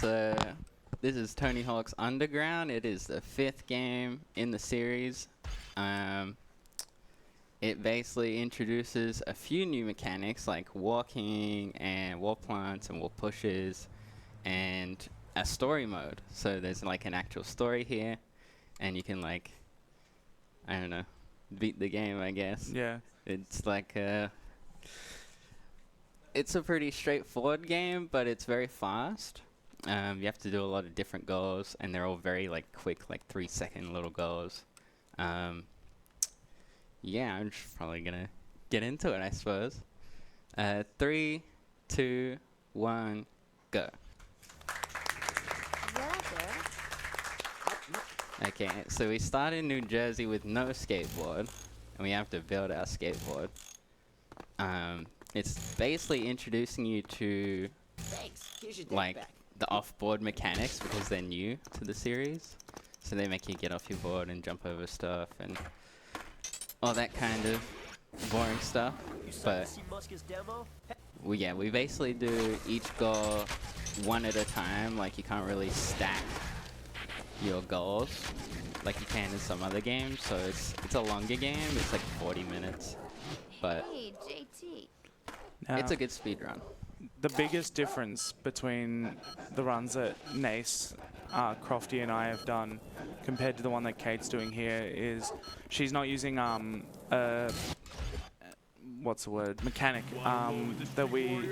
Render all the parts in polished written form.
So this is Tony Hawk's Underground. It is the 5th game in the series. It basically introduces a few new mechanics like walking and wall plants and wall pushes and a story mode. So there's like an actual story here and you can like, I don't know, beat the game, I guess. Yeah. It's like it's a pretty straightforward game, but it's very fast. You have to do a lot of different goals, and they're all very like quick, like 3-second little goals. Yeah, I'm just probably gonna get into it, I suppose. 3, 2, 1, go. Okay, so we start in New Jersey with no skateboard, and we have to build our skateboard. It's basically introducing you to like the off-board mechanics because they're new to the series. So they make you get off your board and jump over stuff and all that kind of boring stuff. But we basically do each goal one at a time. Like you can't really stack your goals like you can in some other games. So it's a longer game. It's like 40 minutes. But Hey, JT. it's a good speed run. The biggest difference between the runs that Nace, Crofty and I have done compared to the one that Kate's doing here is she's not using what's the word, mechanic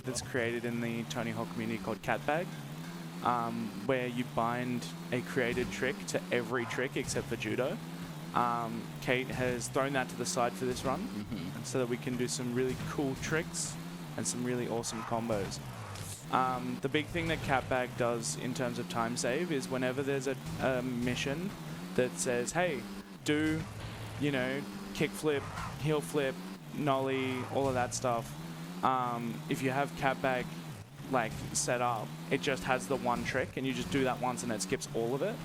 that's created in the Tony Hawk community called cat bag, where you bind a created trick to every trick except for judo. Kate has thrown that to the side for this run so that we can do some really cool tricks and some really awesome combos. The big thing that Catbag does in terms of time save is whenever there's a mission that says, hey, do, you know, kickflip, heel flip, nollie, all of that stuff, if you have Catbag like set up, it just has the one trick and you just do that once and it skips all of it.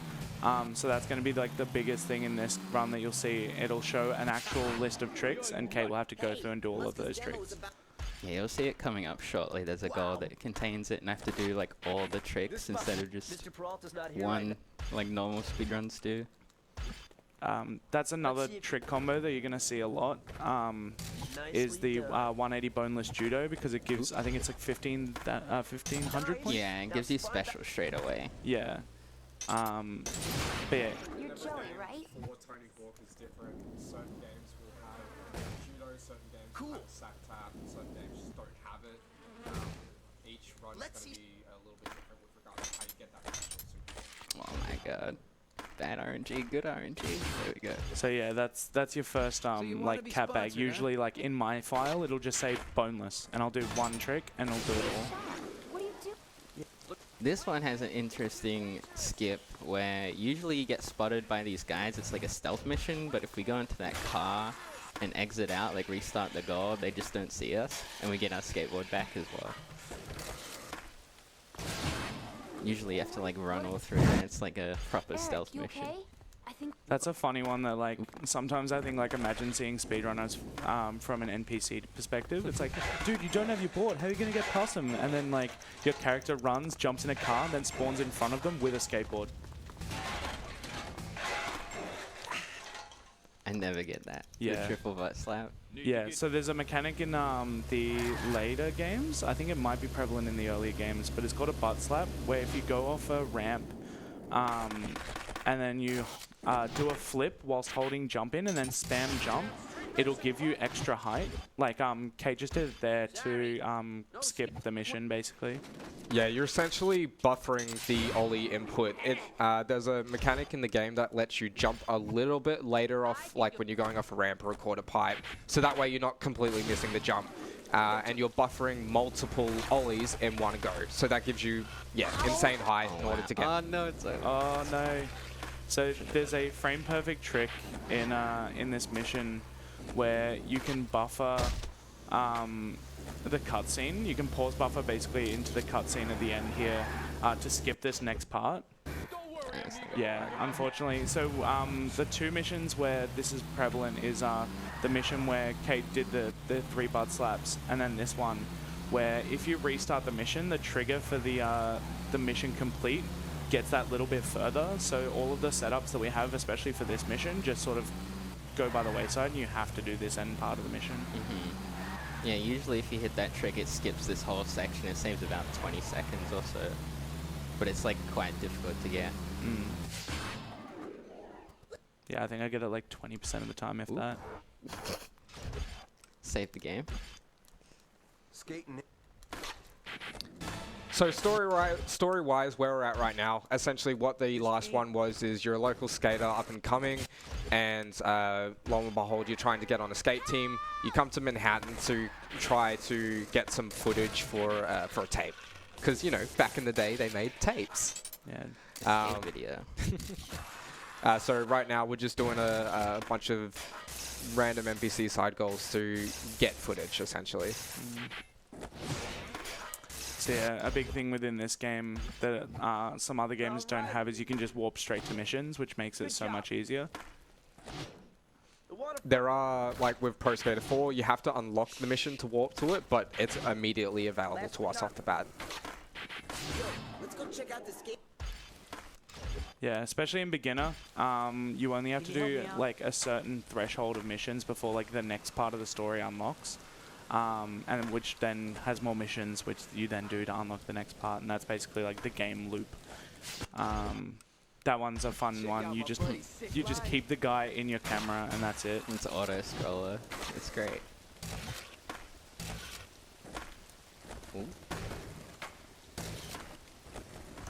So that's going to be like the biggest thing in this run that you'll see. It'll show an actual list of tricks and Kate will have to go through and do all of those tricks. Yeah, you'll see it coming up shortly. There's a goal that contains it, and I have to do like all the tricks instead of just one like normal speedruns do. That's another trick combo that you're going to see a lot, is the 180 boneless judo, because it gives, I think it's like 1500 points? Yeah, and gives you special straight away. Yeah. But yeah. You're Joey, right? For Tony Hawk is different. Certain games will have judo, certain games will have sack tap, certain games just don't have it. Each run is going to be a little bit different with regards to how you get that special super. Oh my god. Bad RNG, good RNG. There we go. So yeah, that's your first like cat bag. Usually like in my file it'll just say boneless and I'll do one trick and I'll do it all. What do you do? This one has an interesting skip where usually you get spotted by these guys. It's like a stealth mission, but if we go into that car and exit out, like restart the goal, they just don't see us and we get our skateboard back as well. Usually you have to like run all through and it's like a proper Eric, stealth you mission. okay? I think That's a funny one that like sometimes I think like imagine seeing speedrunners from an NPC perspective. It's like, dude, you don't have your board. How are you gonna get past them? And then like your character runs, jumps in a car, then spawns in front of them with a skateboard. I never get that. Yeah. The triple butt slap. Yeah, so there's a mechanic in the later games. I think it might be prevalent in the earlier games, but it's called a butt slap, where if you go off a ramp and then you do a flip whilst holding jump in and then spam jump, it'll give you extra height. Like Kate just did it there to skip the mission, basically. Yeah, you're essentially buffering the ollie input. There's a mechanic in the game that lets you jump a little bit later off, like when you're going off a ramp or a quarter pipe. So that way you're not completely missing the jump. And you're buffering multiple ollies in one go. So that gives you, insane height in order to get... Oh no, it's over. Oh no. So there's a frame perfect trick in this mission where you can buffer the cutscene. You can pause buffer basically into the cutscene at the end here to skip this next part. Yeah, unfortunately. So the two missions where this is prevalent is the mission where Kate did the 3 butt slaps, and then this one where if you restart the mission, the trigger for the mission complete gets that little bit further. So all of the setups that we have, especially for this mission, just sort of go by the wayside, and you have to do this end part of the mission. Yeah, usually if you hit that trick, it skips this whole section. It saves about 20 seconds or so. But it's like quite difficult to get. Yeah, I think I get it like 20% of the time, if that. Save the game. Skating. So story-wise, where we're at right now, essentially what the last one was is you're a local skater up and coming, and lo and behold, you're trying to get on a skate team. You come to Manhattan to try to get some footage for a tape, because you know back in the day they made tapes. Yeah. Video. So right now we're just doing a bunch of random NPC side goals to get footage, essentially. So yeah, a big thing within this game that some other games don't have is you can just warp straight to missions, which makes it so much easier. There are, like with Pro Skater 4, you have to unlock the mission to warp to it, but it's immediately available to us off the bat. Let's go check out the skate. Yeah, especially in beginner, you only have to do like a certain threshold of missions before like the next part of the story unlocks. And which then has more missions, which you then do to unlock the next part, and that's basically like the game loop. That one's a fun one. You just keep the guy in your camera, and that's it. It's auto scroller. It's great. Ooh.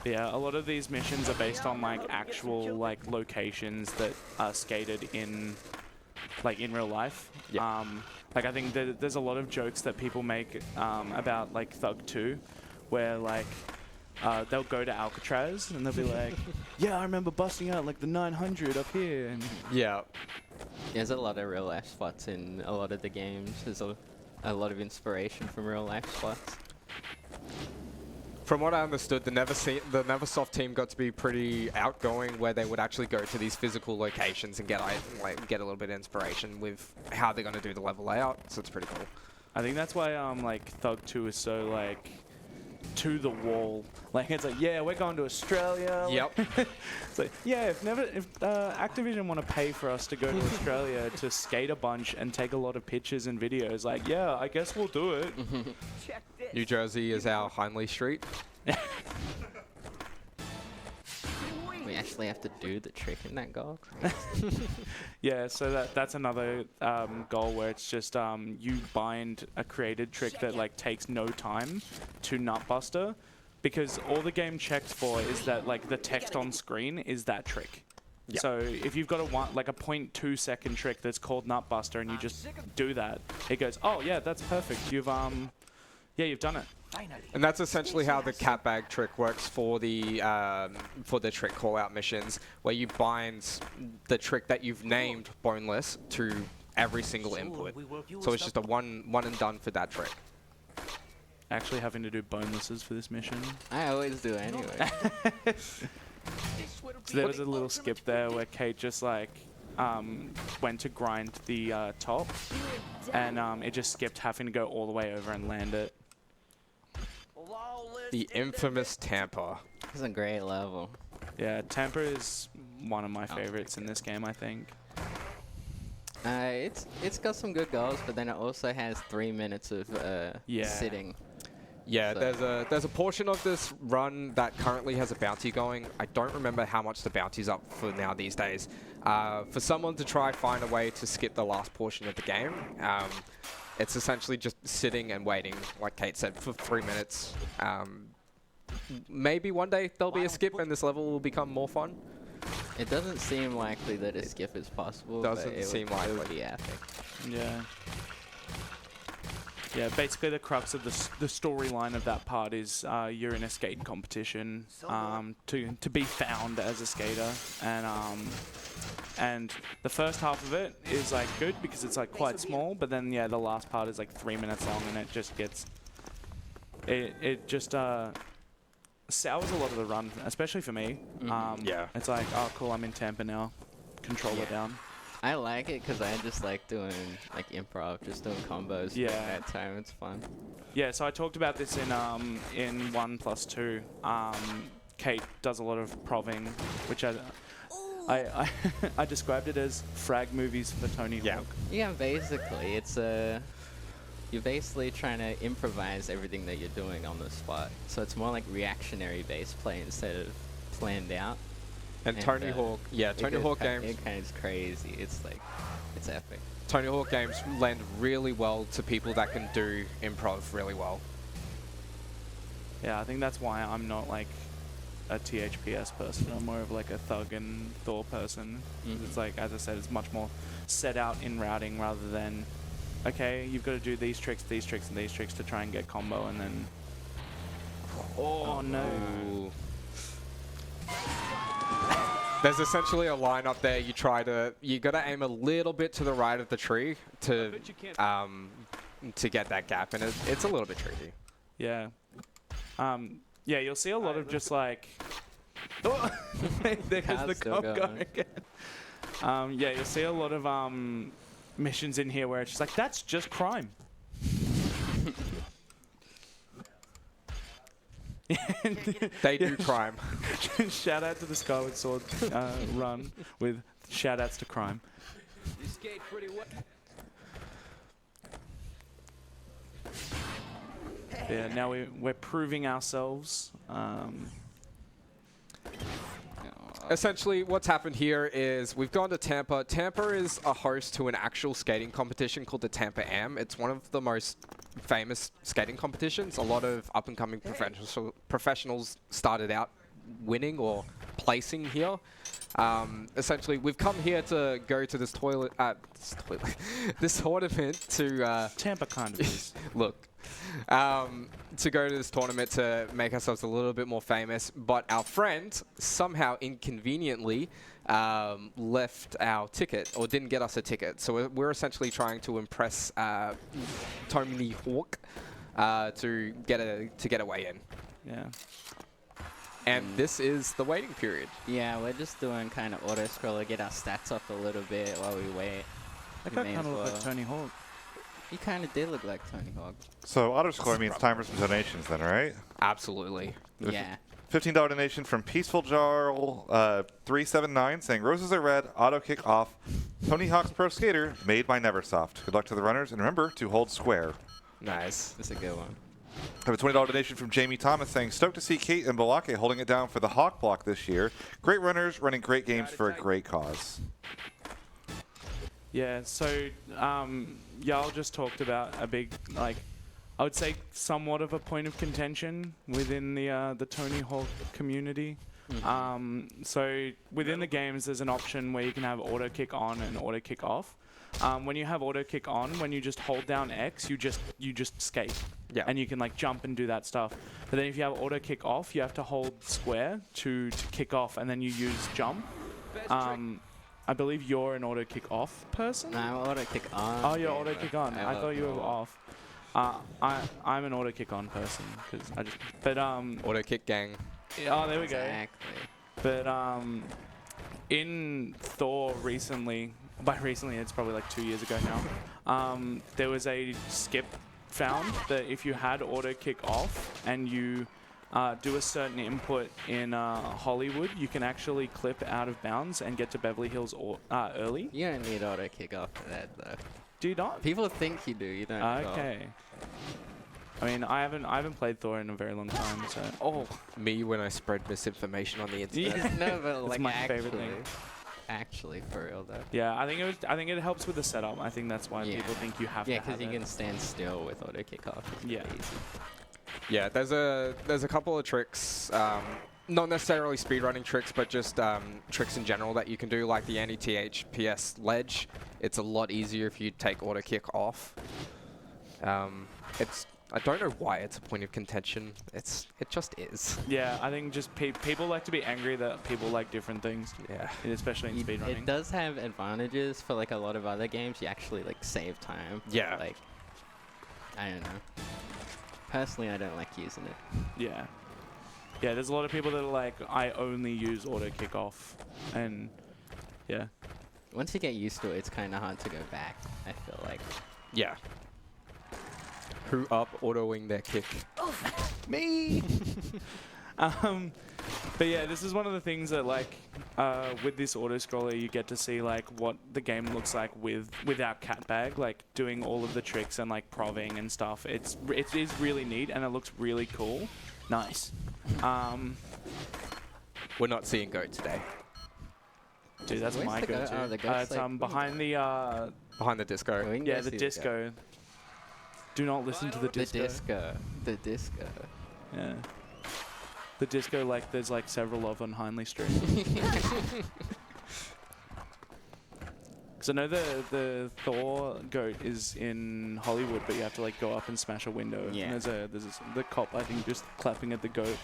Yeah, a lot of these missions are based on like actual like locations that are skated in, like in real life. Yeah. Like I think there's a lot of jokes that people make about like Thug 2, where like they'll go to Alcatraz and they'll be like, yeah, I remember busting out like the 900 up here. And Yeah. There's a lot of real life spots in a lot of the games. There's a lot of inspiration from real life spots. From what I understood, the Neversoft team got to be pretty outgoing, where they would actually go to these physical locations and get a little bit of inspiration with how they're going to do the level layout. So it's pretty cool. I think that's why like Thug 2 is so like to the wall. Like it's like, yeah, we're going to Australia. Yep. It's like, yeah, if Activision want to pay for us to go to Australia to skate a bunch and take a lot of pictures and videos, like, yeah, I guess we'll do it. New Jersey is our Hindley Street. We actually have to do the trick in that goal. Yeah, so that's another goal where it's just you bind a created trick that like takes no time to Nutbuster, because all the game checks for is that like the text on screen is that trick. Yeah. So if you've got a 0.2 second trick that's called Nutbuster and you just do that, it goes, oh yeah, that's perfect. You've done it. And that's essentially how the cat bag trick works for the trick call out missions, where you bind the trick that you've named boneless to every single input. So it's just a one and done for that trick. Actually having to do bonelesses for this mission. I always do anyway. So there was a little skip there where Cate just like went to grind the top, and it just skipped having to go all the way over and land it. The infamous Tampa. It's a great level. Yeah, Tampa is one of my favorites in this game, I think. It's got some good goals, but then it also has 3 minutes of sitting. Yeah, So- there's a portion of this run that currently has a bounty going. I don't remember how much the bounty's up for now these days. For someone to try find a way to skip the last portion of the game, it's essentially just sitting and waiting, like Cate said, for 3 minutes. Maybe one day there'll be a skip and this level will become more fun. It doesn't seem likely that a skip is possible. Doesn't but seem it would likely. be epic. Yeah. Yeah, basically the crux of the storyline of that part is you're in a skating competition to be found as a skater, and the first half of it is like good because it's like quite small, but then yeah, the last part is like 3 minutes long and it just gets it just sours a lot of the run, especially for me. Yeah. It's like, oh cool, I'm in Tampa now, controller down. I like it because I just like doing like improv, just doing combos. Yeah. At that time, it's fun. Yeah, so I talked about this in 1+2. Cate does a lot of proving, which I I described it as frag movies for Tony Yeah. Hawk. Yeah, basically, it's you're basically trying to improvise everything that you're doing on the spot. So it's more like reactionary based play instead of planned out. And Tony Hawk, yeah, Tony Hawk games. It kind of crazy. It's like, it's epic. Tony Hawk games lend really well to people that can do improv really well. Yeah, I think that's why I'm not like a THPS person. I'm more of like a thug and Thor person. It's like, as I said, it's much more set out in routing rather than, okay, you've got to do these tricks, and these tricks to try and get combo, and then, oh no. Ooh. There's essentially a line up there. You gotta aim a little bit to the right of the tree to get that gap, and it's a little bit tricky. Yeah. Yeah, you'll see a lot of just like, oh, there's Car's the still cop going. going again. Yeah, you'll see a lot of missions in here where it's just like, that's just crime. They do crime. Shout out to the Skyward Sword run with shout outs to crime. You skate pretty well. Yeah, now we're proving ourselves. Essentially, what's happened here is we've gone to Tampa. Tampa is a host to an actual skating competition called the Tampa Am. It's one of the most famous skating competitions. A lot of up-and-coming professionals started out winning or placing here. Essentially, we've come here to go to this this tournament to Tampa kind of is. look. To go to this tournament to make ourselves a little bit more famous, but our friend somehow inconveniently left our ticket or didn't get us a ticket. So we're essentially trying to impress Tony Hawk to get a way in. Yeah. And this is the waiting period. Yeah, we're just doing kind of auto scroller, get our stats up a little bit while we wait. That guy kind of looked like Tony Hawk. He kind of did look like Tony Hawk. So autoscore means time for some donations then, right? Absolutely. Yeah. $15 donation from Peaceful Jarl 379 saying roses are red, auto kick off. Tony Hawk's Pro Skater made by Neversoft. Good luck to the runners and remember to hold square. Nice. That's a good one. I have a $20 donation from Jamie Thomas saying stoked to see Cate and Balake holding it down for the Hawk block this year. Great runners running great games for a great cause. Yeah, so y'all just talked about a big, like, I would say somewhat of a point of contention within the Tony Hawk community. So within the games, there's an option where you can have auto kick on and auto kick off. When you have auto kick on, when you just hold down X, you just skate. Yeah. And you can like jump and do that stuff. But then if you have auto kick off, you have to hold square to kick off, and then you use jump. I believe you're an auto kick off person. No, I'm auto kick on. Oh, you're auto kick on. I thought you were off. off. I'm an auto kick on person because I just. But Auto kick gang. Oh, there we go. Exactly. But in Thor recently, by recently it's probably like 2 years ago now. There was a skip found that if you had auto kick off and you do a certain input in Hollywood, you can actually clip out of bounds and get to Beverly Hills early. You don't need auto kick off for that though. Do you not? People think you do. You don't. at all. Okay. I mean, I haven't played Thor in a very long time, so. Oh. Me when I spread misinformation on the internet. No, but like my actually, favorite thing. Actually, for real though. Yeah, I think it helps with the setup. I think that's why Yeah. people think you have Yeah, to have because you it. can stand still with auto kick off. It's Yeah. pretty easy. Yeah, there's a couple of tricks, not necessarily speedrunning tricks, but just tricks in general that you can do, like the anti-THPS ledge. It's a lot easier if you take auto kick off. I don't know why it's a point of contention. It just is. Yeah, I think just people like to be angry that people like different things, Yeah. and especially in speedrunning. It does have advantages for like a lot of other games. You actually like save time. Yeah. Like, I don't know. Personally, I don't like using it. Yeah. Yeah, there's a lot of people that are like, I only use auto kick off, and yeah. once you get used to it, it's kind of hard to go back. I feel like. Yeah. Who up autoing their kick? Me. But yeah, this is one of the things that like with this auto scroller you get to see like what the game looks like without cat bag, like doing all of the tricks and like proving and stuff. It is really neat and it looks really cool. Nice. We're not seeing goat today. Dude, that's Where's my the goat? go-to. Oh, the goat's It's like- behind the Behind the disco. We can yeah, go the see disco. Do not listen to the disco. The disco. Yeah. The disco, like, there's like several of on Hindley Street. Because I know the Thor goat is in Hollywood, but you have to like go up and smash a window. Yeah. And the cop, I think, just clapping at the goat.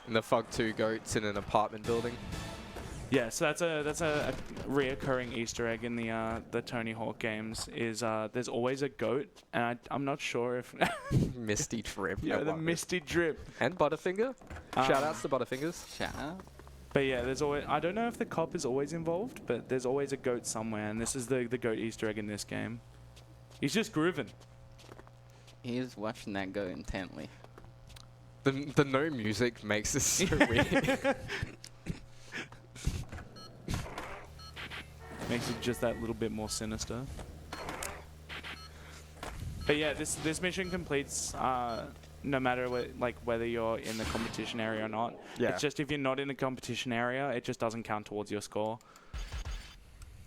And the Fug 2 goats in an apartment building. Yeah, so that's a reoccurring Easter egg in the Tony Hawk games. Is there's always a goat, and I'm not sure if Misty Trip. yeah, I the love it. Misty Drip. And Butterfinger. Shout outs to Butterfingers. Shout out. But yeah, there's always, I don't know if the cop is always involved, but there's always a goat somewhere, and this is the goat Easter egg in this game. He's just grooving. He is watching that goat intently. The no music makes this so weird. Makes it just that little bit more sinister. But yeah, this mission completes no matter whether you're in the competition area or not. Yeah. It's just if you're not in the competition area, it just doesn't count towards your score.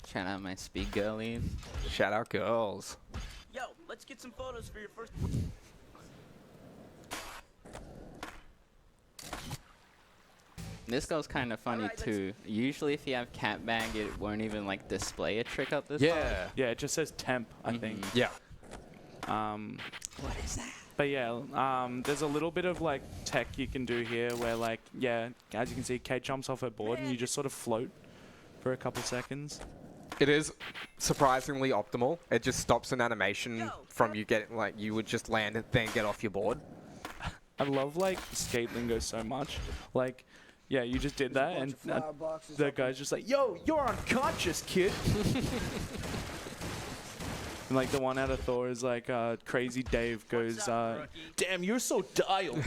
Shout out my speed girlies. Shout out girls. Yo, let's get some photos for your first. This goes kind of funny Alright, too. Usually if you have cat bag, it won't even like display a trick up this Yeah. Yeah, it just says temp, I think. Yeah. What is that? But yeah, there's a little bit of like tech you can do here where like, yeah, as you can see, Kate jumps off her board and you just sort of float for a couple seconds. It is surprisingly optimal. It just stops an animation from you getting, like, you would just land and then get off your board. I love like skate lingo so much. Like, yeah, you just did that and the guy's just like, yo, you're unconscious, kid. And like the one out of Thor is like, Crazy Dave goes, damn, you're so dialed.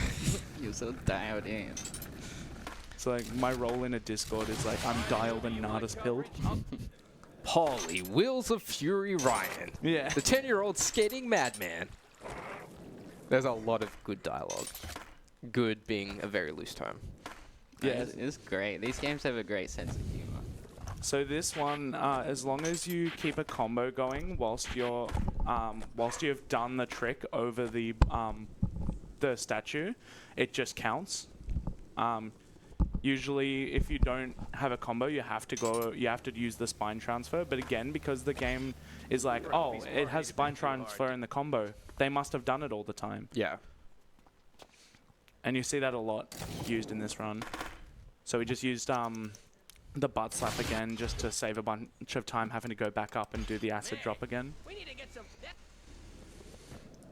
You're so dialed in. So like my role in a Discord is like, I'm dialed and not as pilled. Polly, Wheels of Fury Ryan. Yeah. The 10-year-old skating madman. There's a lot of good dialogue. Good being a very loose term. Yeah. It's great. These games have a great sense of humor. So this one, as long as you keep a combo going whilst you've done the trick over the statue, it just counts. Usually, if you don't have a combo, you have to use the spine transfer. But again, because the game is like, oh, it has spine transfer in the combo, they must have done it all the time. Yeah. And you see that a lot used in this run. So we just used the butt slap again just to save a bunch of time having to go back up and do the acid drop again. We need to get some.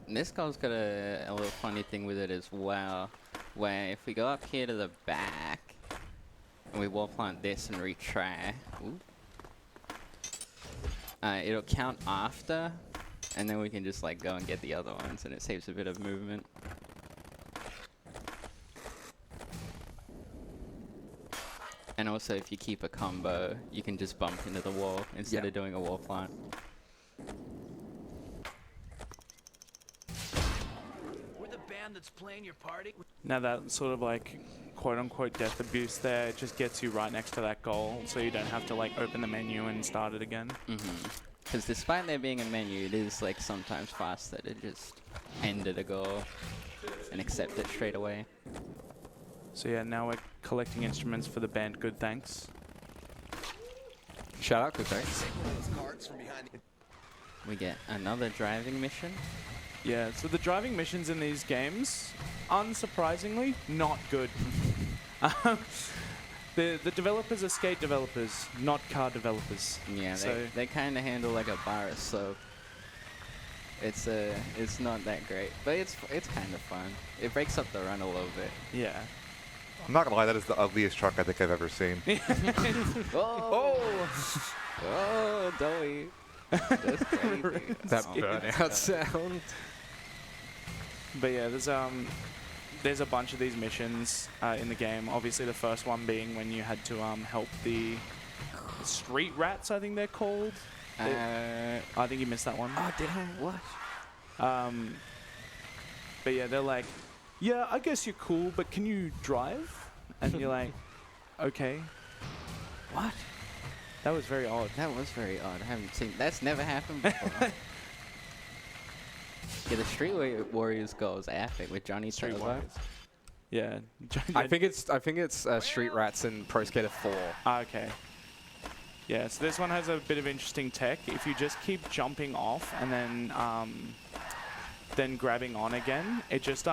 This goal's got a little funny thing with it as well, where if we go up here to the back and we wall plant this and retry, it'll count after, and then we can just like go and get the other ones, and it saves a bit of movement. And also, if you keep a combo, you can just bump into the wall instead of doing a wall plant. We're the band that's playing your party. Now that sort of like quote-unquote death abuse there, it just gets you right next to that goal, so you don't have to like open the menu and start it again. Because despite there being a menu, it is like sometimes faster to just end at a goal and accept it straight away. So yeah, now we're collecting instruments for the band Good Thanks. Shout out, good thanks. We get another driving mission. Yeah, so the driving missions in these games, unsurprisingly, not good. The developers are skate developers, not car developers. Yeah, So- they kind of handle like a bar of soap. It's not that great, but it's kind of fun. It breaks up the run a little bit. Yeah. I'm not gonna lie, that is the ugliest truck I think I've ever seen. Oh, oh, Dolly. That's crazy. That burnout sound. But yeah, there's a bunch of these missions in the game. Obviously, the first one being when you had to help the street rats, I think they're called. I think you missed that one. Oh, did I? What? But yeah, they're like, yeah, I guess you're cool, but can you drive? And you're like, okay. What? That was very odd. That was very odd. I haven't seen. That's never happened before. Yeah, the Street Warriors goal is epic with Johnny Street Trevor. Warriors. Yeah. I think it's Street Rats in Pro Skater 4. Okay. Yeah, so this one has a bit of interesting tech. If you just keep jumping off and then grabbing on again, it just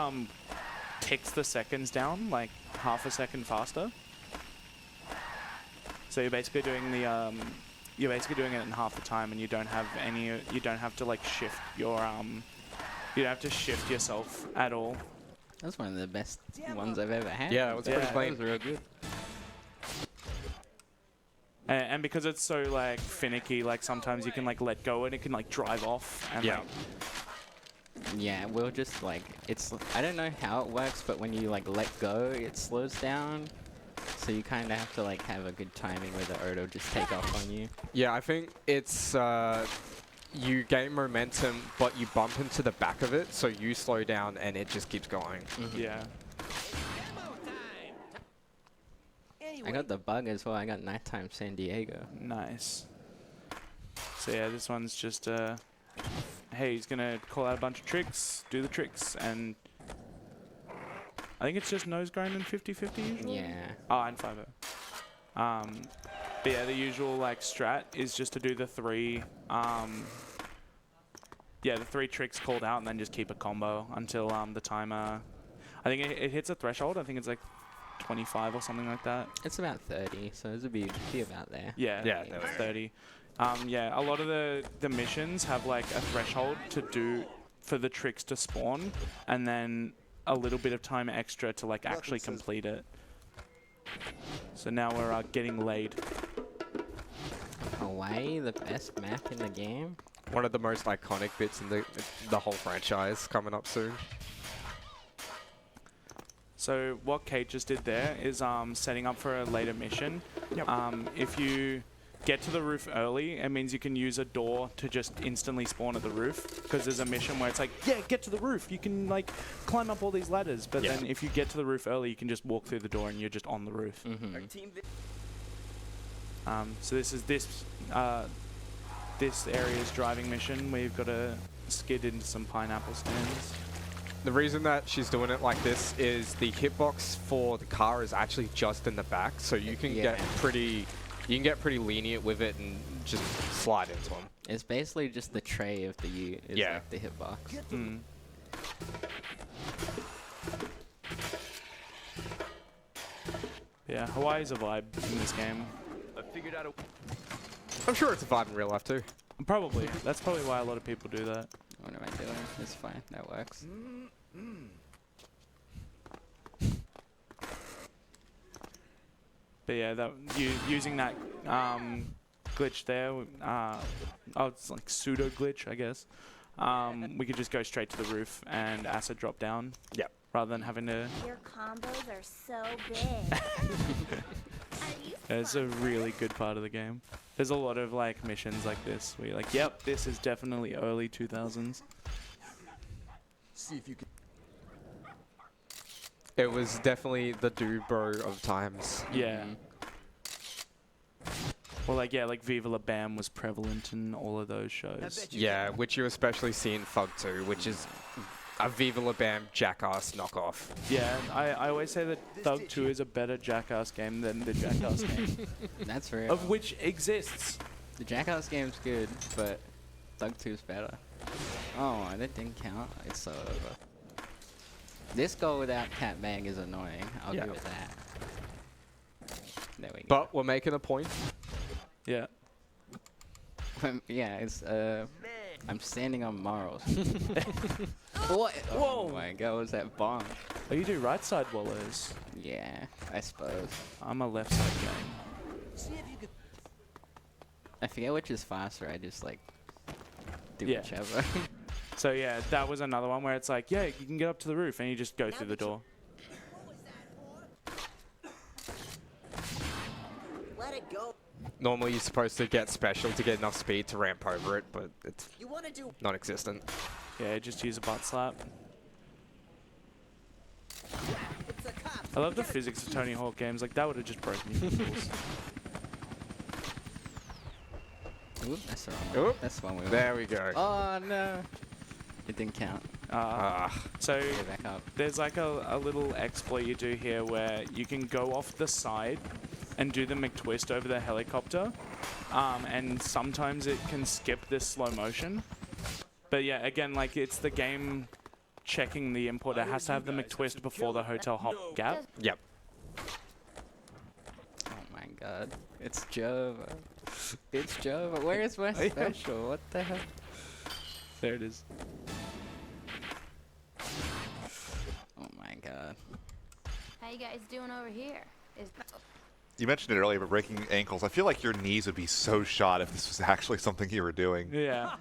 ticks the seconds down like half a second faster. So you're basically doing it in half the time, and you don't have to like shift your you don't have to shift yourself at all. That's one of the best ones I've ever had. Yeah, it was pretty That clean. was real good. And because it's so like finicky, like sometimes you can like let go and it can like drive off. And Yeah. like, Yeah, we'll just like I don't know how it works, but when you like let go, it slows down. So you kind of have to like have a good timing where the auto just take off on you. Yeah, I think it's you gain momentum, but you bump into the back of it, so you slow down and it just keeps going. yeah. I got the bug as well. I got Nighttime San Diego. Nice. So yeah, this one's just hey, he's gonna call out a bunch of tricks, do the tricks, and I think it's just nose grind and 50-50 usually. Yeah. Oh, and 5-0. But yeah, the usual like strat is just to do the three tricks called out and then just keep a combo until the timer. I think it hits a threshold. I think it's like 25 or something like that. It's about 30, so it'll be about there. Yeah, Yeah, it's 30. Yeah, a lot of the missions have like a threshold to do for the tricks to spawn, and then a little bit of time extra to like actually complete it. So now we're getting laid. Hawaii, the best map in the game. One of the most iconic bits in the whole franchise coming up soon. So what Kate just did there is setting up for a later mission. Yep. If you get to the roof early, it means you can use a door to just instantly spawn at the roof. Because there's a mission where it's like, yeah, get to the roof. You can like climb up all these ladders. But then if you get to the roof early, you can just walk through the door and you're just on the roof. So this is this area's driving mission where you've got to skid into some pineapple stands. The reason that she's doing it like this is the hitbox for the car is actually just in the back, so you can get pretty lenient with it and just slide into them. It's basically just the tray of the U is like the hitbox. Yeah, Hawaii's a vibe in this game. I figured out a I'm sure it's a vibe in real life too. Probably. That's probably why a lot of people do that. What am I doing? It's fine. That works. But yeah, using that glitch there, it's like pseudo glitch, I guess. We could just go straight to the roof and acid drop down. Yep. Rather than having to. Your combos are so big. It's a really good part of the game. There's a lot of like missions like this where you're like, yep, this is definitely early 2000s. see if you can. It was definitely the Dubro of times. Yeah. Well, like, yeah, like Viva La Bam was prevalent in all of those shows. Yeah, which you especially see in Thug 2, which is a Viva La Bam Jackass knockoff. Yeah, I always say that Thug 2 is a better Jackass game than the Jackass game, That's real. of which exists. The Jackass game's good, but Thug 2's better. Oh, that didn't count. It's so over. This goal without cat bag is annoying. I'll give it that. There we go. But we're making a point. Yeah. Yeah, it's I'm standing on morals. What? Oh my god, what was that bomb? Oh, you do right side wallows. Yeah, I suppose. I'm a left side game. I forget which is faster. I just like do Yeah. whichever. So yeah, that was another one where it's like, yeah, you can get up to the roof and you just go through the door. Let it go. Normally you're supposed to get special to get enough speed to ramp over it, but it's You want to do non-existent. Yeah, just use a butt slap. it's a cop. I love the physics of Tony Hawk games. Like that would have just broken your balls. Oop, that's the wrong one. Oop. That's the one we There we go. Oh no. It didn't count. So Go back up. there's like a little exploit you do here where you can go off the side and do the McTwist over the helicopter. And sometimes it can skip this slow motion. But yeah, again, like it's the game checking the input. It has to have the McTwist before the hotel hop gap. Yep. Oh my god. It's Java. It's Java. Where is my special? What the hell? There it is. Oh my god. How you guys doing over here? You mentioned it earlier, but breaking ankles. I feel like your knees would be so shot if this was actually something you were doing. Yeah.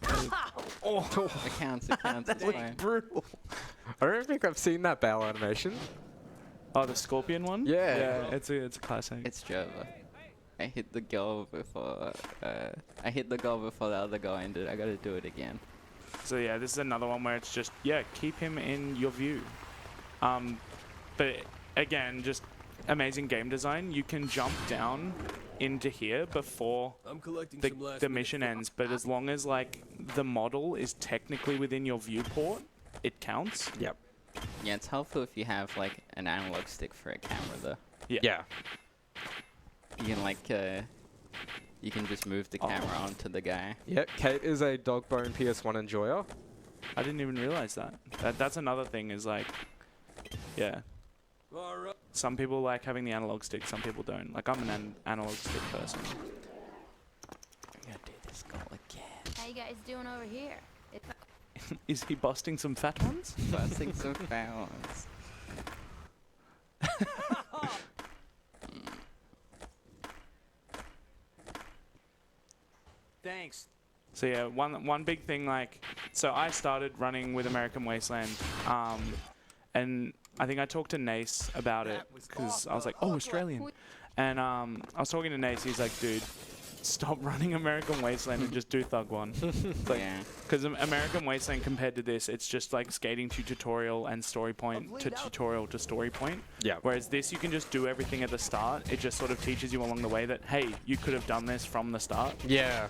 It counts, it's fine. Brutal. I don't think I've seen that bell animation. Oh, the scorpion one? Yeah. Yeah, it's a classic. It's Java. I hit the goal before the other goal ended. I gotta do it again. So yeah, this is another one where it's just, yeah, keep him in your view. But again, just amazing game design. You can jump down into here before I'm collecting the mission ends, but as long as like the model is technically within your viewport, it counts. Yep. Yeah, it's helpful if you have like an analog stick for a camera though. Yeah. You can like you can just move the camera onto the guy. Yep. Kate is a dog bone PS1 enjoyer. I didn't even realize that. That's another thing is like, yeah. All right. Some people like having the analog stick, some people don't. Like I'm an analog stick person. I'm gonna do this goal again. How you guys doing over here? Is he busting some fat ones? Busting some founds. Thanks. So yeah, one big thing, like, so I started running with American Wasteland, and I think I talked to Nace about it because I was like, oh, Australian, and I was talking to Nace. He's like, dude, stop running American Wasteland and just do Thug One. Like, Yeah. because American Wasteland compared to this, it's just like skating to tutorial and story point to tutorial to story point. Yeah. Whereas this, you can just do everything at the start. It just sort of teaches you along the way that, hey, you could have done this from the start. Yeah.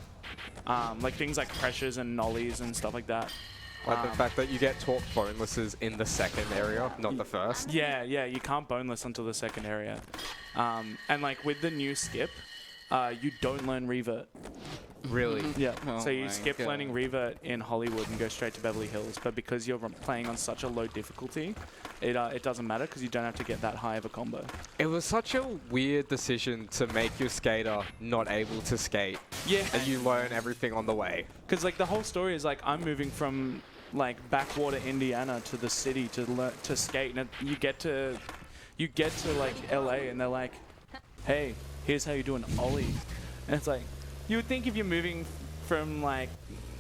Like things like pressures and nollies and stuff like that. Like the fact that you get taught bonelesses in the second area, not the first. Yeah, you can't boneless until the second area. And like with the new skip, you don't learn revert. Really? Yeah. Oh So you my skip God. learning revert in Hollywood and go straight to Beverly Hills. But because you're playing on such a low difficulty, it doesn't matter because you don't have to get that high of a combo. It was such a weird decision to make your skater not able to skate. Yeah. And you learn everything on the way. Because like the whole story is like I'm moving from like backwater Indiana to the city to skate, and you get to like LA and they're like, hey, here's how you do an ollie, and it's like you would think if you're moving from like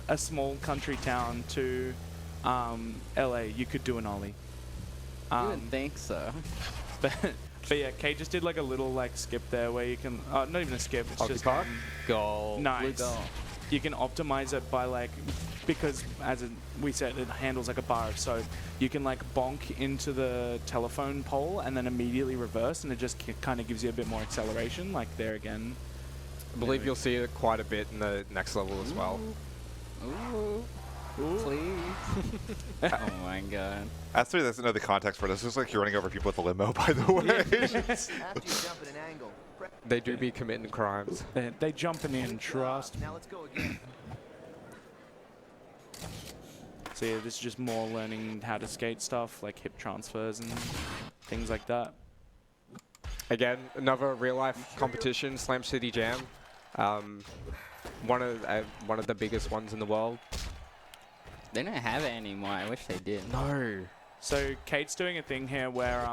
a small country town to LA, you could do an ollie. You would think so. But yeah, Kate just did like a little like skip there where you can not even a skip, it's just Occupy? Goal. no, Blue it's, goal. you can optimize it by like, because we said it handles like a bar of soap, you can like bonk into the telephone pole and then immediately reverse, and it just kind of gives you a bit more acceleration. Like there again. I believe you'll see it quite a bit in the next level as well. Ooh. Please. Oh my god. As there doesn't know the context for this, it's like you're running over people with a limo, by the way. After you jump at an angle. They do be committing crimes. They jumping in, trust. Now let's go again. So yeah, this is just more learning how to skate stuff, like hip transfers and things like that. Again, another real-life competition, Slam City Jam. One of the biggest ones in the world. They don't have it anymore. I wish they did. No. So Kate's doing a thing here where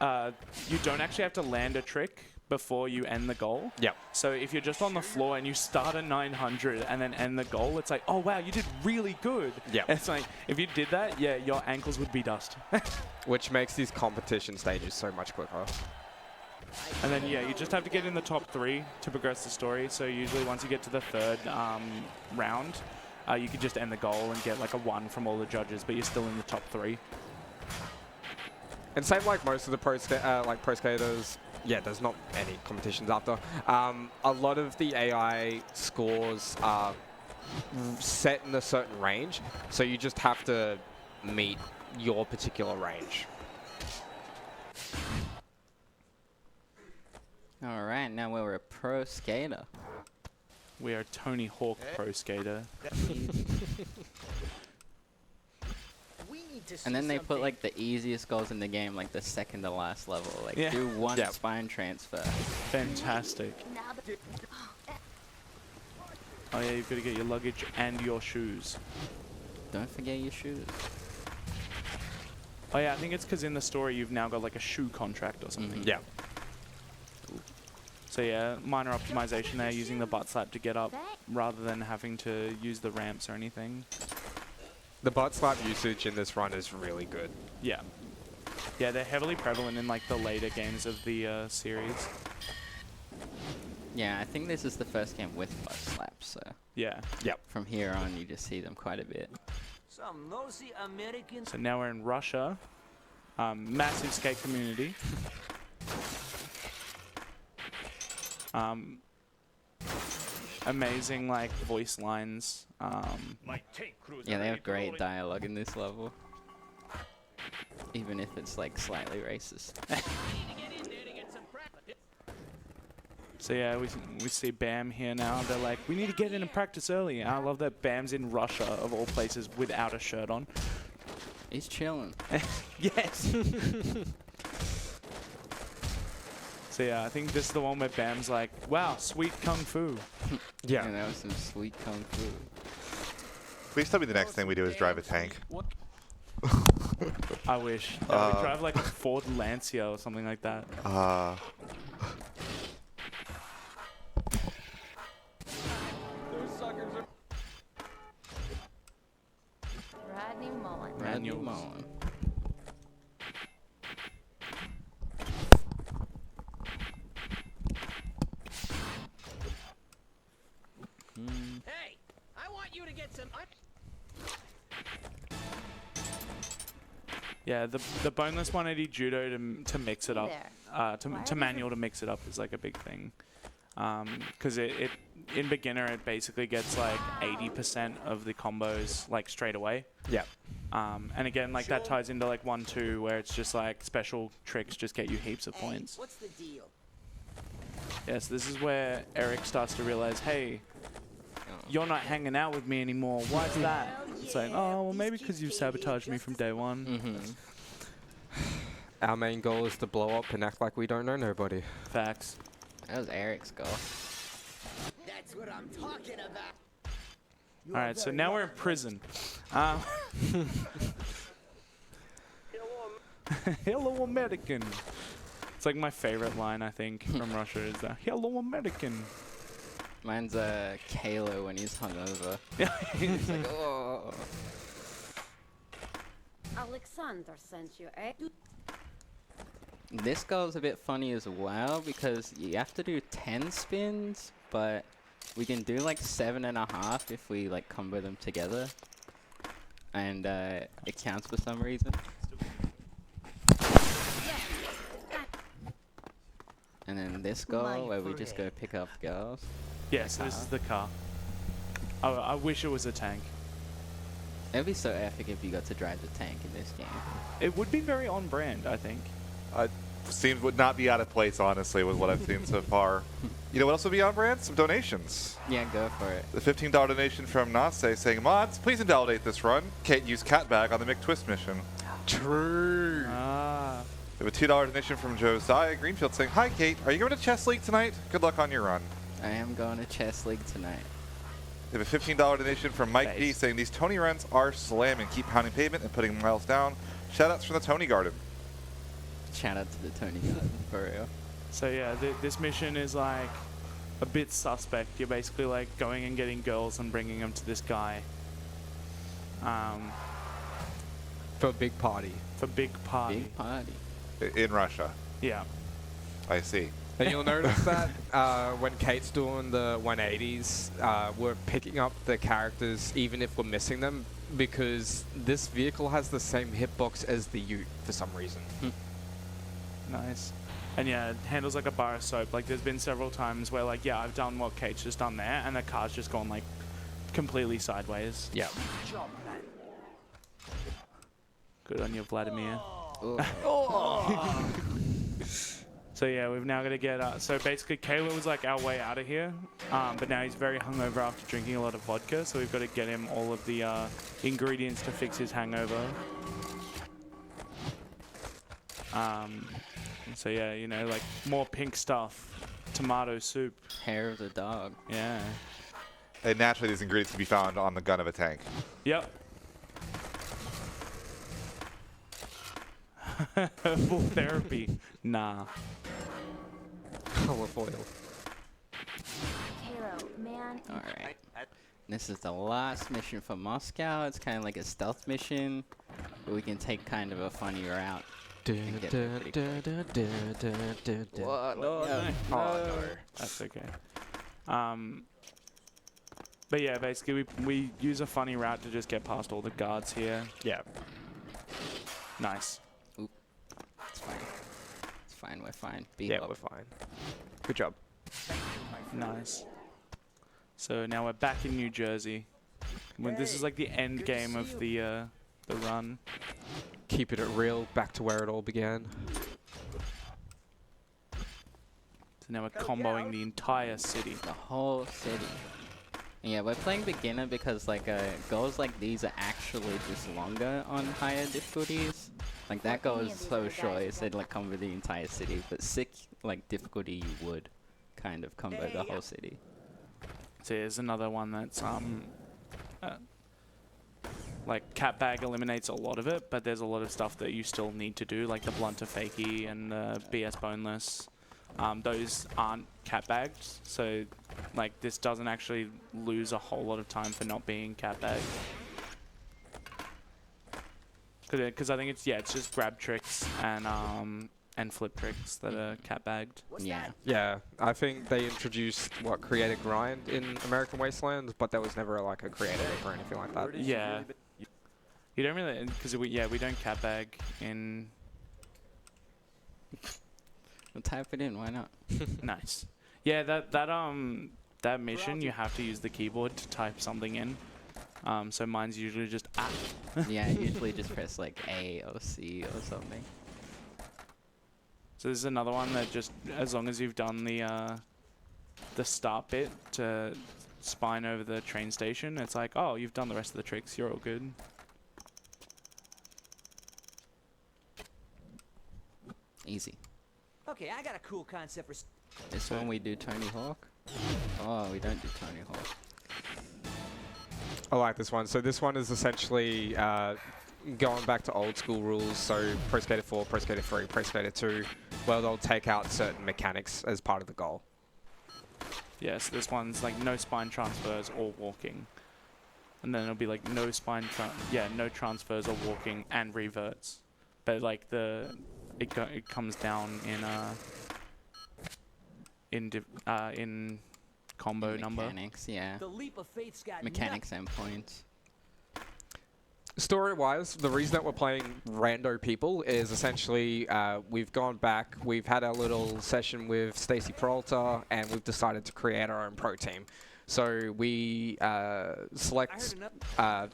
you don't actually have to land a trick before you end the goal. Yep. So if you're just on the floor and you start at 900 and then end the goal, it's like, oh wow, you did really good. Yep. It's like, if you did that, yeah, your ankles would be dust. Which makes these competition stages so much quicker. And then, yeah, you just have to get in the top 3 to progress the story. So usually once you get to the 3rd round, you can just end the goal and get like a 1 from all the judges, but you're still in the top 3. And same like most of the pro skaters, yeah, there's not any competitions after. A lot of the AI scores are set in a certain range, so you just have to meet your particular range. All right, now we're a pro skater. We are Tony Hawk Pro Skater. We need to And then see they put something. like the easiest goals in the game, like the second to last level. Like Yeah. do one Yeah. spine transfer. Fantastic. Now the Oh yeah, you've got to get your luggage and your shoes. Don't forget your shoes. Oh yeah, I think it's because in the story you've now got like a shoe contract or something. Mhm. Yeah. So yeah, minor optimization there, using the butt slap to get up rather than having to use the ramps or anything. The butt slap usage in this run is really good. Yeah. Yeah, they're heavily prevalent in like the later games of the series. Yeah, I think this is the first game with butt slaps, so Yeah. Yep. from here on you just see them quite a bit. Some nosy Americans. So now we're in Russia. Massive skate community. Amazing like voice lines. Yeah, they have great dialogue in this level. Even if it's like slightly racist. So yeah, we see Bam here now. They're like, we need to get in and practice early. And I love that Bam's in Russia, of all places, without a shirt on. He's chilling. Yes! So yeah, I think this is the one where Bam's like, wow, sweet kung fu. Yeah, that was some sweet kung fu. Please tell me the next thing we do is drive a tank. I wish. Yeah, we drive like a Ford Lancia or something like that. Rodney Mullen. Rodney Manuals. Mullen. Hey, I want you to get some. Yeah, the boneless 180 judo to mix it up, There. to manual to mix it up is like a big thing. Because it in beginner it basically gets like 80% of the combos like straight away. Yeah. And again, like that ties into like 1-2 where it's just like special tricks just get you heaps of Hey, points. what's the deal? Yes, this is where Eric starts to realize, hey, you're not hanging out with me anymore. Why's that? It's like, oh, well, maybe because you sabotaged me from day one. Mm-hmm. Our main goal is to blow up and act like we don't know nobody. Facts. That was Eric's goal. That's what I'm talking about. All right, so now we're in prison. Hello, American. It's like my favorite line, I think, from Russia is that, hello, American. Mine's Kalo when he's hungover. He's like, Oh. Alexander sent you, eh? This goal's a bit funny as well because you have to do 10 spins, but we can do like 7.5 if we like combo them together. And it counts for some reason. And then this goal where we just go pick up girls. yeah, so this is the car. Oh, I wish it was a tank. It'd be so epic if you got to drive the tank in this game. It would be very on brand, I think. Seems would not be out of place, honestly, with what I've seen so far. You know what else would be on brand? Some donations. Yeah, go for it. The $15 donation from Nase saying, mods, please invalidate this run. Kate used cat bag on the McTwist mission. True. Ah. We have a $2 donation from Josiah Greenfield saying, hi, Kate. Are you going to Chess League tonight? Good luck on your run. I am going to chess league tonight. We have a $15 donation from Mike D saying these Tony runs are slamming. Keep pounding pavement and putting miles down. Shoutouts from the Tony Garden. Shout out to the Tony Garden, for real. So yeah, this mission is like a bit suspect. You're basically like going and getting girls and bringing them to this guy. For a big party. For big party. Big party. In Russia. Yeah. I see. And you'll notice that when Kate's doing the 180s, we're picking up the characters even if we're missing them, because this vehicle has the same hitbox as the Ute for some reason. Nice. And yeah, it handles like a bar of soap. Like there's been several times where like, yeah, I've done what Kate's just done there, and the car's just gone like completely sideways. Yeah. Good on you, Vladimir. Oh. So yeah, we've now got to get. So basically, Kayla was like our way out of here, but now he's very hungover after drinking a lot of vodka. So we've got to get him all of the ingredients to fix his hangover. So yeah, you know, like more pink stuff, tomato soup. Hair of the dog. Yeah. And naturally, these ingredients can be found on the gun of a tank. Yep. Herbal therapy. Nah. Color foil. Halo, man. Alright. This is the last mission for Moscow. It's kind of like a stealth mission, but we can take kind of a funny route. What? No. Oh no. That's okay. But yeah, basically we use a funny route to just get past all the guards here. Yeah. Nice. It's fine. It's fine. We're fine. Yeah, we're fine. Good job. Nice. So now we're back in New Jersey. When this is like the end game of the run. Keeping it real, back to where it all began. So now we're comboing the entire city. The whole city. And yeah, we're playing beginner because like goals like these are actually just longer on higher difficulties. Like that goal is so short, it said like combo the entire city, but sick like difficulty you would kind of combo the whole city. So here's another one that's like cat bag eliminates a lot of it, but there's a lot of stuff that you still need to do, like the blunter fakie and BS boneless. Those aren't cat bagged, so like this doesn't actually lose a whole lot of time for not being cat bagged. Because I think it's just grab tricks and flip tricks that are cat bagged. Yeah. Yeah, I think they introduced creative grind in American Wasteland, but there was never like a creative or anything like that. Yeah. You don't really, because we don't cat bag in. We'll type it in. Why not? Nice. Yeah, that mission you have to use the keyboard to type something in. So mine's usually just ah. Yeah, I usually just press like A or C or something. So this is another one that just, as long as you've done the start bit to spine over the train station, it's like, oh, you've done the rest of the tricks, you're all good. Easy. Okay, I got a cool concept for. This one we do Tony Hawk. Oh, we don't do Tony Hawk. I like this one. So this one is essentially going back to old school rules. So Pro Skater 4, Pro Skater 3, Pro Skater 2, where they'll take out certain mechanics as part of the goal. Yes, this one's like no spine transfers or walking. And then it'll be like no no transfers or walking and reverts. But like it comes down in combo number. Mechanics, yeah. The leap of faith's got Mechanics and points. Story-wise, the reason that we're playing rando people is essentially we've gone back, we've had our little session with Stacy Peralta, and we've decided to create our own pro team. So we select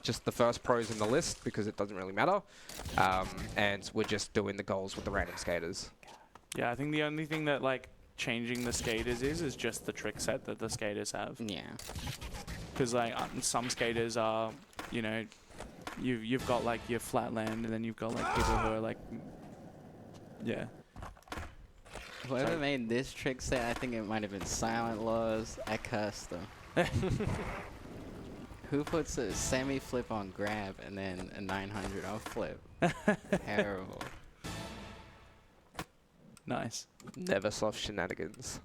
just the first pros in the list because it doesn't really matter, and we're just doing the goals with the random skaters. Yeah, I think the only thing that like changing the skaters is just the trick set that the skaters have. Yeah. Because like some skaters are, you know, you've got like your flatland, and then you've got like people who are like, yeah. Whoever made this trick set, I think it might have been Silent Laws. I cursed them. Who puts a semi-flip on grab and then a 900 on flip? Terrible. Nice. Never soft shenanigans.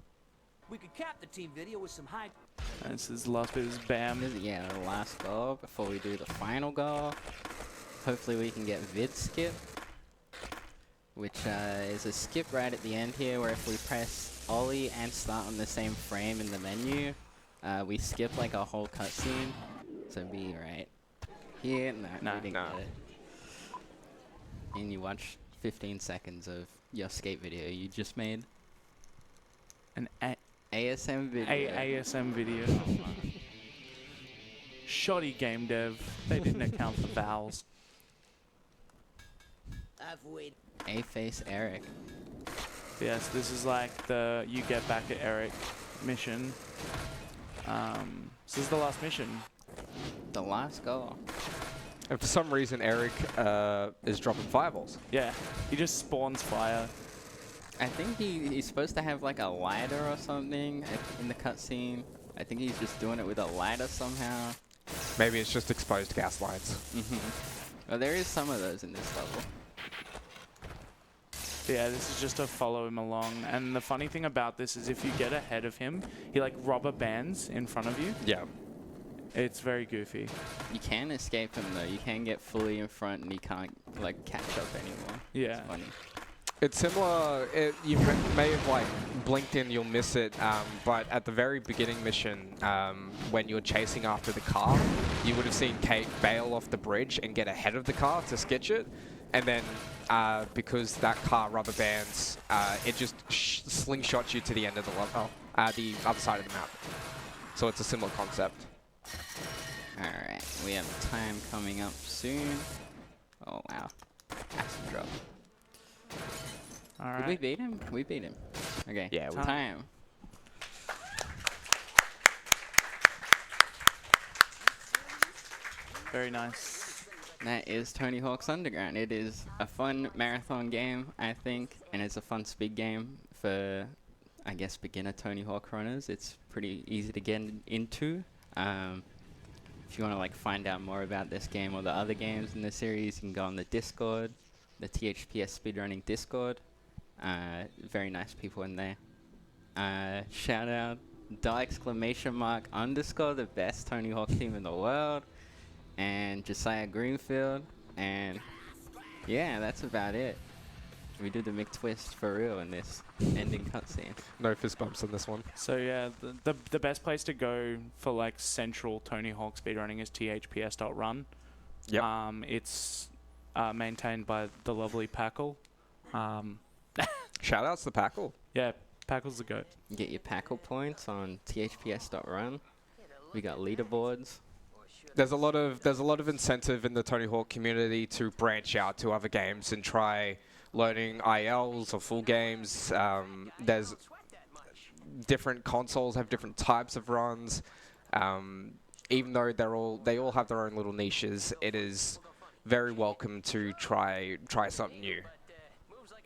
We could cap the team video with some high. This is the last bit. Is bam. This is, yeah, the last goal before we do the final goal. Hopefully we can get vid skip, which is a skip right at the end here, where if we press Ollie and start on the same frame in the menu, we skip like a whole cutscene. So be right here. No, we didn't get it. And you watch 15 seconds of your skate video you just made. An ASM video. ASM video. Shoddy game dev. They didn't account for vowels. I've waited. A-face Eric. Yes, this is like the you get back at Eric mission. This is the last mission. The last goal. And for some reason, Eric is dropping fireballs. Yeah, he just spawns fire. I think he's supposed to have like a lighter or something in the cutscene. I think he's just doing it with a lighter somehow. Maybe it's just exposed gas lines. Well, there is some of those in this level. Yeah, this is just to follow him along. And the funny thing about this is if you get ahead of him, he like rubber bands in front of you. Yeah. It's very goofy. You can escape him though. You can get fully in front and he can't like catch up anymore. Yeah. It's funny. It's similar. You may have like blinked in, you'll miss it. But at the very beginning mission, when you're chasing after the car, you would have seen Cate bail off the bridge and get ahead of the car to sketch it, and then because that car rubber bands, it just slingshots you to the end of the level, the other side of the map. So it's a similar concept. Alright, we have time coming up soon. Oh wow. Acid drop. Alright. Did we beat him? We beat him. Okay. Yeah, we time. Very nice. That is Tony Hawk's Underground. It is a fun marathon game, I think, and it's a fun speed game for, I guess, beginner Tony Hawk runners. It's pretty easy to get into. If you want to like find out more about this game or the other games in the series, you can go on the Discord, the THPS Speedrunning Discord. Very nice people in there. Shout out !_, the best Tony Hawk team in the world, and Josiah Greenfield, and yeah, that's about it. We do the McTwist for real in this ending cutscene. No fist bumps in this one. So yeah, the best place to go for like central Tony Hawk speedrunning is thps.run. Yep. It's maintained by the lovely Packle. Shout outs to Packle. Yeah, Packle's the goat. You get your Packle points on thps.run. We got leaderboards. There's a lot of incentive in the Tony Hawk community to branch out to other games and try learning ILs or full games. There's different consoles have different types of runs. Even though they all have their own little niches, it is very welcome to try something new.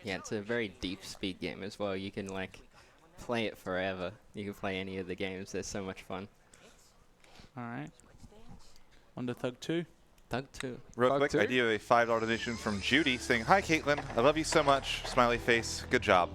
Yeah, it's a very deep speed game as well. You can like play it forever. You can play any of the games. They're so much fun. All right. On to Thug 2. Thug 2. Real Thug quick, 2? I do have a $5 donation from Judy saying, "Hi, Caitlin. I love you so much. Smiley face. Good job."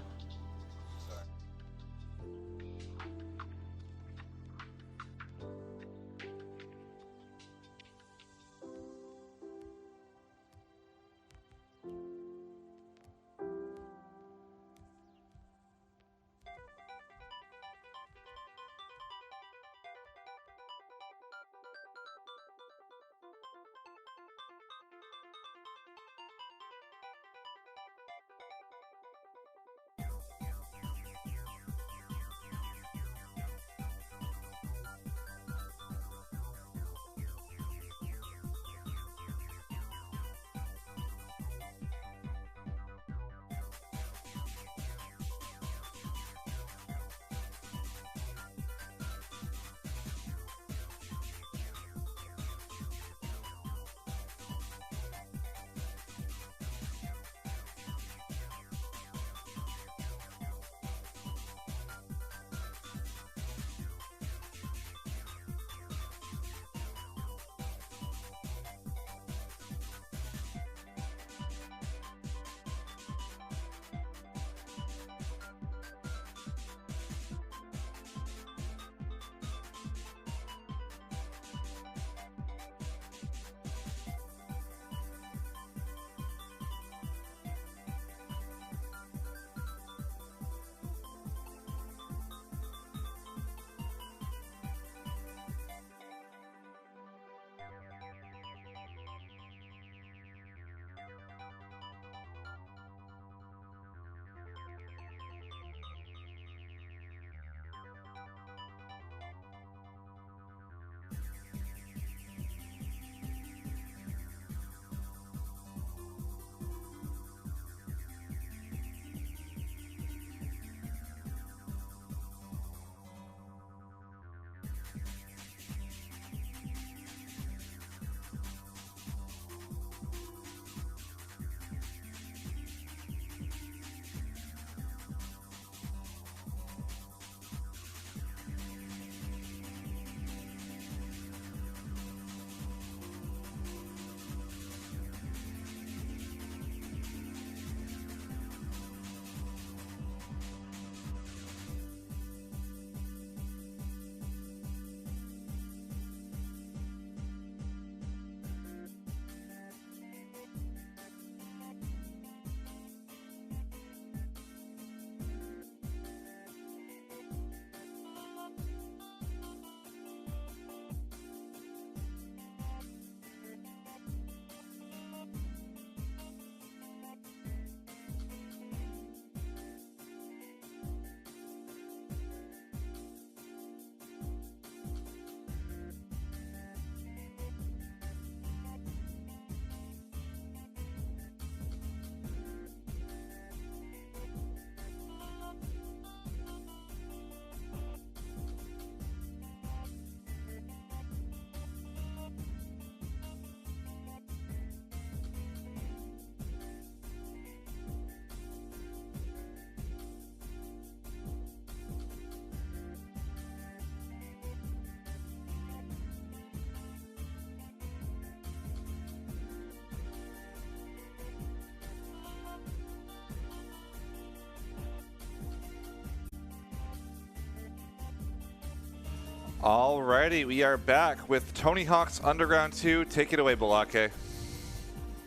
Alrighty, we are back with Tony Hawk's Underground 2. Take it away, Balake.